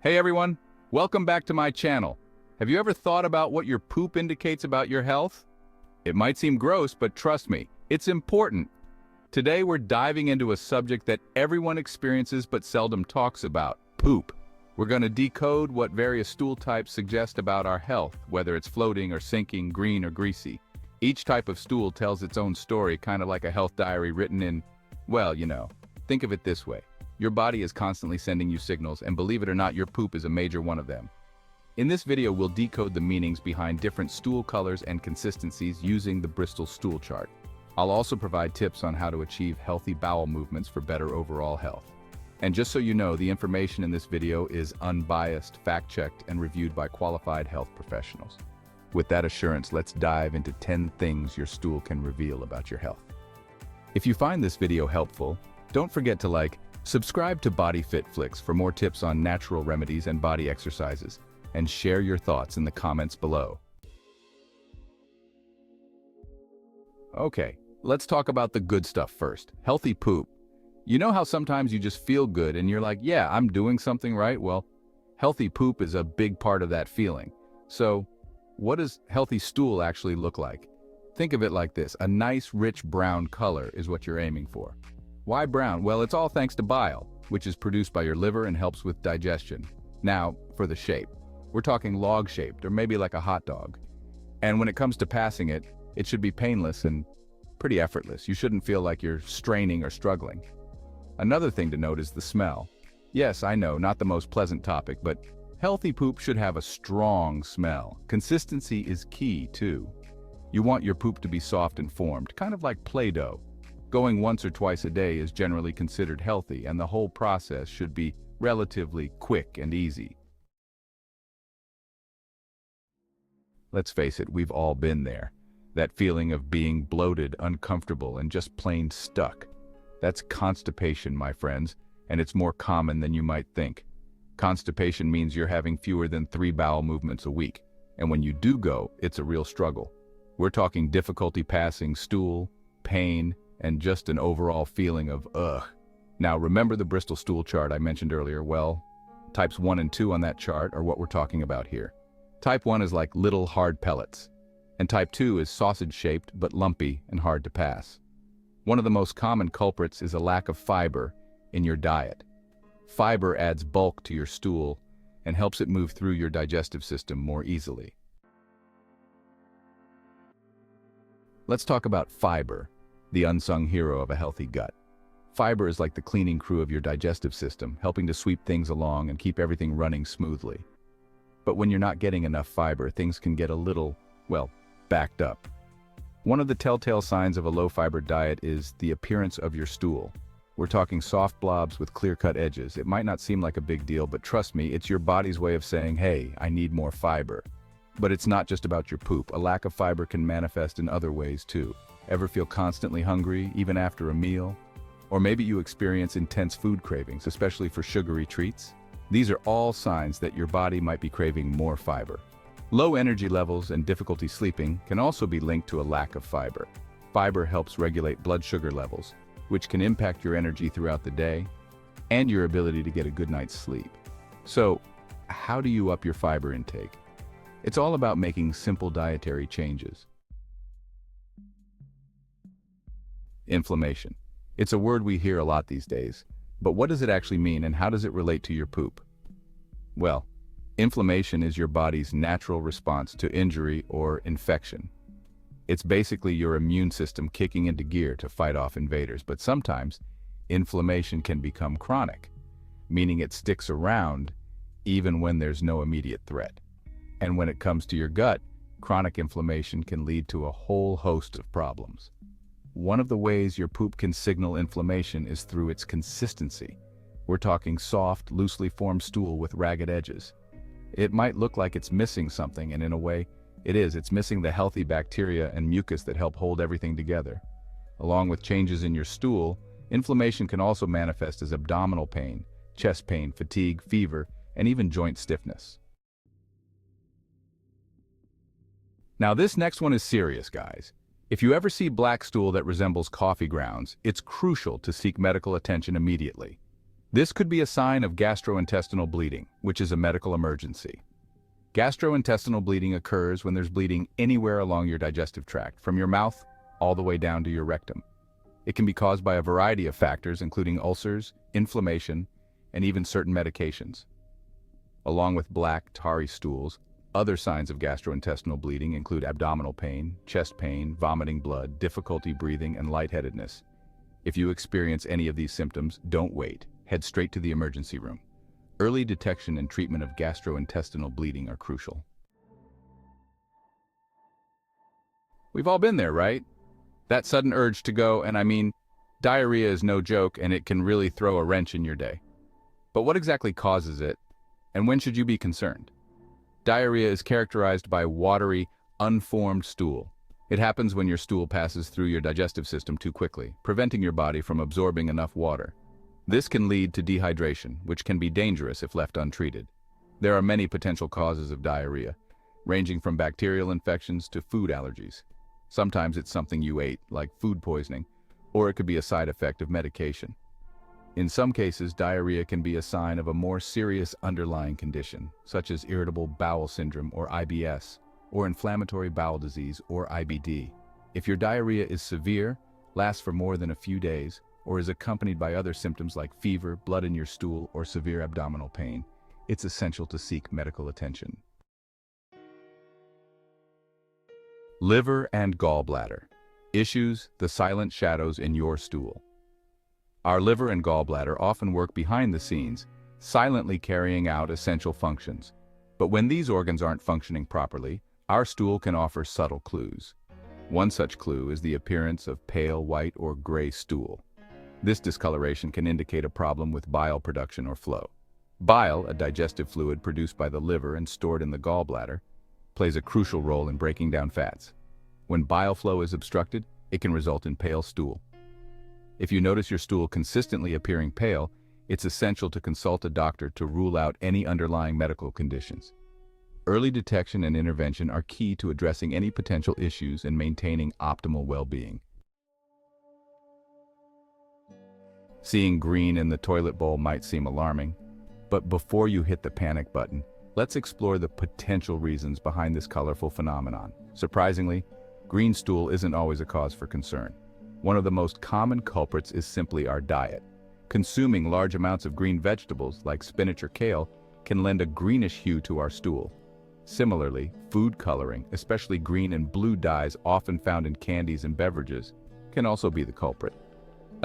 Hey everyone, welcome back to my channel. Have you ever thought about what your poop indicates about your health? It might seem gross, but trust me, it's important. Today we're diving into a subject that everyone experiences but seldom talks about, poop. We're going to decode what various stool types suggest about our health, whether it's floating or sinking, green or greasy. Each type of stool tells its own story, kind of like a health diary written in, well, think of it this way. Your body is constantly sending you signals, and believe it or not, your poop is a major one of them. In this video, we'll decode the meanings behind different stool colors and consistencies using the Bristol stool chart. I'll also provide tips on how to achieve healthy bowel movements for better overall health. And just so you know, the information in this video is unbiased, fact-checked, and reviewed by qualified health professionals. With that assurance, let's dive into 10 things your stool can reveal about your health. If you find this video helpful, don't forget to subscribe to Body Fit Flicks for more tips on natural remedies and body exercises, and share your thoughts in the comments below. Okay, let's talk about the good stuff first. Healthy poop. You know how sometimes you just feel good and you're like, yeah, I'm doing something right? Well, healthy poop is a big part of that feeling. So, what does healthy stool actually look like? Think of it like this. A nice, rich brown color is what you're aiming for. Why brown? Well, it's all thanks to bile, which is produced by your liver and helps with digestion. Now, for the shape. We're talking log-shaped, or maybe like a hot dog. And when it comes to passing it, it should be painless and pretty effortless. You shouldn't feel like you're straining or struggling. Another thing to note is the smell. Yes, I know, not the most pleasant topic, but healthy poop should have a strong smell. Consistency is key, too. You want your poop to be soft and formed, kind of like Play-Doh. Going once or twice a day is generally considered healthy, and the whole process should be relatively quick and easy. Let's face it, we've all been there. That feeling of being bloated, uncomfortable, and just plain stuck. That's constipation, my friends, and it's more common than you might think. Constipation means you're having fewer than 3 bowel movements a week, and when you do go, it's a real struggle. We're talking difficulty passing stool, pain, and just an overall feeling of ugh. Now remember the Bristol stool chart I mentioned earlier? Well, types 1 and 2 on that chart are what we're talking about here. Type 1 is like little hard pellets, and type 2 is sausage-shaped but lumpy and hard to pass. One of the most common culprits is a lack of fiber in your diet. Fiber adds bulk to your stool and helps it move through your digestive system more easily. Let's talk about fiber, the unsung hero of a healthy gut. Fiber is like the cleaning crew of your digestive system, helping to sweep things along and keep everything running smoothly. But when you're not getting enough fiber, things can get a little, backed up. One of the telltale signs of a low-fiber diet is the appearance of your stool. We're talking soft blobs with clear-cut edges. It might not seem like a big deal, but trust me, it's your body's way of saying, hey, I need more fiber. But it's not just about your poop. A lack of fiber can manifest in other ways too. Ever feel constantly hungry, even after a meal? Or maybe you experience intense food cravings, especially for sugary treats? These are all signs that your body might be craving more fiber. Low energy levels and difficulty sleeping can also be linked to a lack of fiber. Fiber helps regulate blood sugar levels, which can impact your energy throughout the day and your ability to get a good night's sleep. So, how do you up your fiber intake? It's all about making simple dietary changes. Inflammation. It's a word we hear a lot these days, but what does it actually mean and how does it relate to your poop? Well, inflammation is your body's natural response to injury or infection. It's basically your immune system kicking into gear to fight off invaders, but sometimes inflammation can become chronic, meaning it sticks around even when there's no immediate threat. And when it comes to your gut, chronic inflammation can lead to a whole host of problems. One of the ways your poop can signal inflammation is through its consistency. We're talking soft, loosely formed stool with ragged edges. It might look like it's missing something, and in a way, it is. It's missing the healthy bacteria and mucus that help hold everything together. Along with changes in your stool, inflammation can also manifest as abdominal pain, chest pain, fatigue, fever, and even joint stiffness. Now this next one is serious, guys. If you ever see black stool that resembles coffee grounds, it's crucial to seek medical attention immediately. This could be a sign of gastrointestinal bleeding, which is a medical emergency. Gastrointestinal bleeding occurs when there's bleeding anywhere along your digestive tract, from your mouth all the way down to your rectum. It can be caused by a variety of factors, including ulcers, inflammation, and even certain medications. Along with black, tarry stools, other signs of gastrointestinal bleeding include abdominal pain, chest pain, vomiting blood, difficulty breathing, and lightheadedness. If you experience any of these symptoms, don't wait. Head straight to the emergency room. Early detection and treatment of gastrointestinal bleeding are crucial. We've all been there, right? That sudden urge to go, and I mean, diarrhea is no joke and it can really throw a wrench in your day. But what exactly causes it, and when should you be concerned? Diarrhea is characterized by watery, unformed stool. It happens when your stool passes through your digestive system too quickly, preventing your body from absorbing enough water. This can lead to dehydration, which can be dangerous if left untreated. There are many potential causes of diarrhea, ranging from bacterial infections to food allergies. Sometimes it's something you ate, like food poisoning, or it could be a side effect of medication. In some cases, diarrhea can be a sign of a more serious underlying condition, such as irritable bowel syndrome or IBS, or inflammatory bowel disease or IBD. If your diarrhea is severe, lasts for more than a few days, or is accompanied by other symptoms like fever, blood in your stool, or severe abdominal pain, it's essential to seek medical attention. Liver and gallbladder. Issues, the silent shadows in your stool. Our liver and gallbladder often work behind the scenes, silently carrying out essential functions. But when these organs aren't functioning properly, our stool can offer subtle clues. One such clue is the appearance of pale white or gray stool. This discoloration can indicate a problem with bile production or flow. Bile, a digestive fluid produced by the liver and stored in the gallbladder, plays a crucial role in breaking down fats. When bile flow is obstructed, it can result in pale stool. If you notice your stool consistently appearing pale, it's essential to consult a doctor to rule out any underlying medical conditions. Early detection and intervention are key to addressing any potential issues and maintaining optimal well-being. Seeing green in the toilet bowl might seem alarming, but before you hit the panic button, let's explore the potential reasons behind this colorful phenomenon. Surprisingly, green stool isn't always a cause for concern. One of the most common culprits is simply our diet. Consuming large amounts of green vegetables like spinach or kale can lend a greenish hue to our stool. Similarly, food coloring, especially green and blue dyes often found in candies and beverages, can also be the culprit.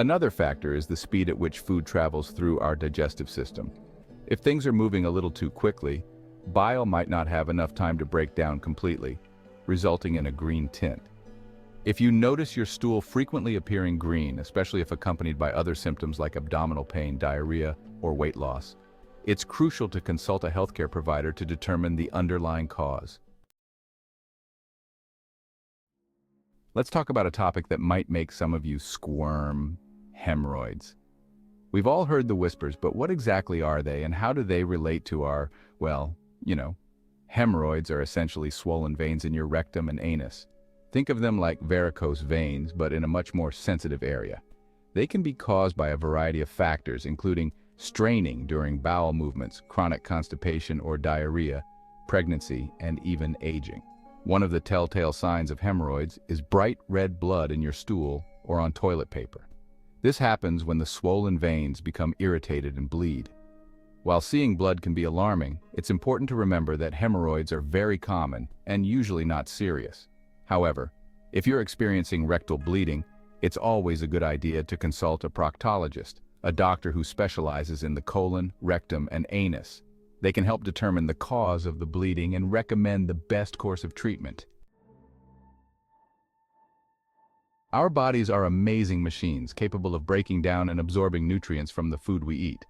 Another factor is the speed at which food travels through our digestive system. If things are moving a little too quickly, bile might not have enough time to break down completely, resulting in a green tint. If you notice your stool frequently appearing green, especially if accompanied by other symptoms like abdominal pain, diarrhea, or weight loss, it's crucial to consult a healthcare provider to determine the underlying cause. Let's talk about a topic that might make some of you squirm: hemorrhoids. We've all heard the whispers, but what exactly are they and how do they relate to our, hemorrhoids are essentially swollen veins in your rectum and anus. Think of them like varicose veins, but in a much more sensitive area. They can be caused by a variety of factors, including straining during bowel movements, chronic constipation or diarrhea, pregnancy, and even aging. One of the telltale signs of hemorrhoids is bright red blood in your stool or on toilet paper. This happens when the swollen veins become irritated and bleed. While seeing blood can be alarming, it's important to remember that hemorrhoids are very common and usually not serious. However, if you're experiencing rectal bleeding, it's always a good idea to consult a proctologist, a doctor who specializes in the colon, rectum, and anus. They can help determine the cause of the bleeding and recommend the best course of treatment. Our bodies are amazing machines capable of breaking down and absorbing nutrients from the food we eat.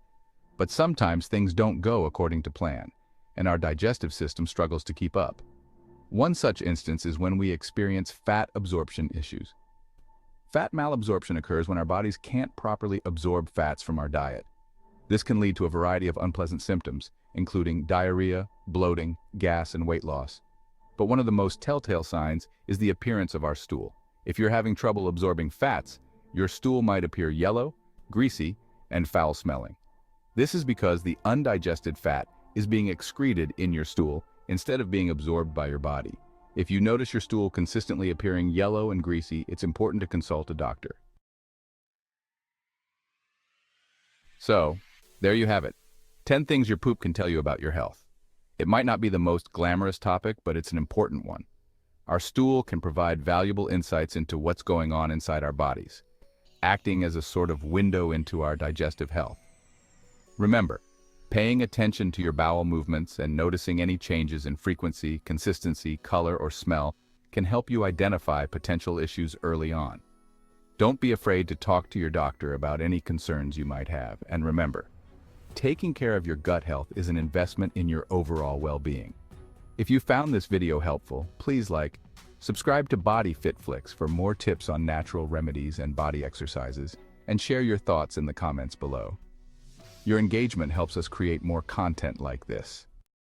But sometimes things don't go according to plan, and our digestive system struggles to keep up. One such instance is when we experience fat absorption issues. Fat malabsorption occurs when our bodies can't properly absorb fats from our diet. This can lead to a variety of unpleasant symptoms, including diarrhea, bloating, gas, and weight loss. But one of the most telltale signs is the appearance of our stool. If you're having trouble absorbing fats, your stool might appear yellow, greasy, and foul-smelling. This is because the undigested fat is being excreted in your stool instead of being absorbed by your body. If you notice your stool consistently appearing yellow and greasy, it's important to consult a doctor. So, there you have it. 10 things your poop can tell you about your health. It might not be the most glamorous topic, but it's an important one. Our stool can provide valuable insights into what's going on inside our bodies, acting as a sort of window into our digestive health. Remember, paying attention to your bowel movements and noticing any changes in frequency, consistency, color, or smell can help you identify potential issues early on. Don't be afraid to talk to your doctor about any concerns you might have, and remember, taking care of your gut health is an investment in your overall well-being. If you found this video helpful, please subscribe to Body Fit Flicks for more tips on natural remedies and body exercises, and share your thoughts in the comments below. Your engagement helps us create more content like this.